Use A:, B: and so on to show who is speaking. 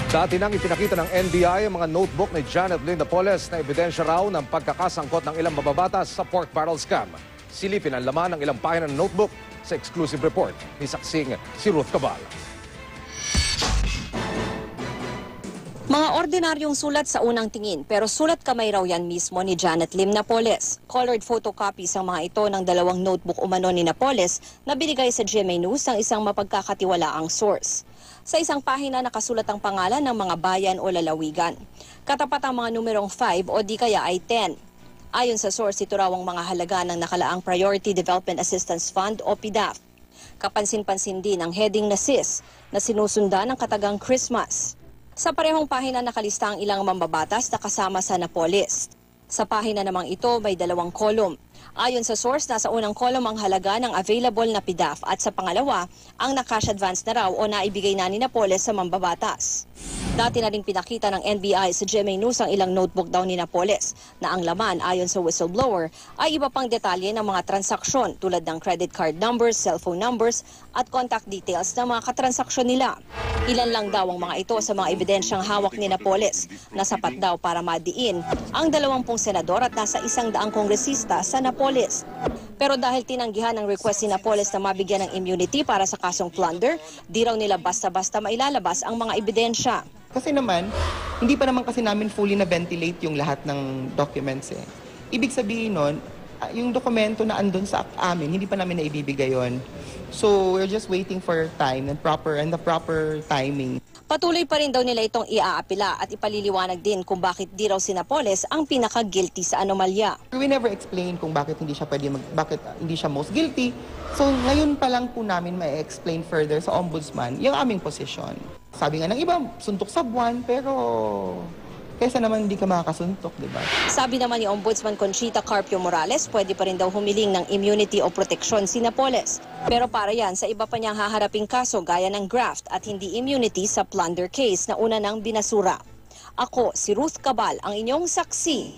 A: Dati nang ipinakita ng NBI ang mga notebook ni Janet Lim Napoles na ebidensya raw ng pagkakasangkot ng ilang mababatas sa pork barrel scam. Silipin ang laman ng ilang pahina ng notebook sa exclusive report ni saksing si Ruth Cabal.
B: Mga ordinaryong sulat sa unang tingin pero sulat kamay raw yan mismo ni Janet Lim Napoles. Colored photocopies ang mga ito ng dalawang notebook umano ni Napoles na binigay sa GMA News ng isang mapagkakatiwalaang source. Sa isang pahina nakasulat ang pangalan ng mga bayan o lalawigan. Katapat ang mga numerong 5 o di kaya ay 10. Ayon sa source, ito raw ang mga halaga ng nakalaang Priority Development Assistance Fund o PDAF. Kapansin-pansin din ang heading na SIS na sinusundan ng katagang Christmas. Sa parehong pahina nakalista ang ilang mambabatas na kasama sa Napoles. Sa pahina namang ito may dalawang kolum. Ayon sa source, nasa unang kolum ang halaga ng available na PDAF at sa pangalawa, ang na-cash advance na raw o naibigay na ni Napoles sa mambabatas. Dati na rin pinakita ng NBI sa GMA News ang ilang notebook daw ni Napoles na ang laman ayon sa whistleblower ay iba pang detalye ng mga transaksyon tulad ng credit card numbers, cellphone numbers at contact details ng mga katransaksyon nila. Ilan lang daw ang mga ito sa mga ebidensyang hawak ni Napoles na sapat daw para madiin ang 20 senador at nasa 100 kongresista sa Napoles. Pero dahil tinanggihan ang request ni Napoles na mabigyan ng immunity para sa kasong plunder, di raw nila basta-basta mailalabas ang mga ebidensya.
C: Kasi naman, hindi pa naman kasi namin fully na-ventilate yung lahat ng documents eh. Ibig sabihin nun, yung dokumento na andun sa amin, hindi pa namin naibibigay yon. So we're just waiting for time and the proper timing.
B: Patuloy pa rin daw nila itong iaapila at ipaliliwanag din kung bakit di raw si Napoles ang pinaka-guilty sa anomalya.
C: We never explain kung bakit hindi siya bakit hindi siya most guilty. So ngayon pa lang po namin ma-explain further sa ombudsman yung aming posisyon. Sabi nga ng iba, suntok sa buwan, pero kaysa naman hindi ka makakasuntok, di ba?
B: Sabi naman ni Ombudsman Conchita Carpio Morales, pwede pa rin daw humiling ng immunity o proteksyon si Napoles. Pero para yan sa iba pa niyang haharaping kaso gaya ng graft at hindi immunity sa plunder case na una nang binasura. Ako, si Ruth Cabal, ang inyong saksi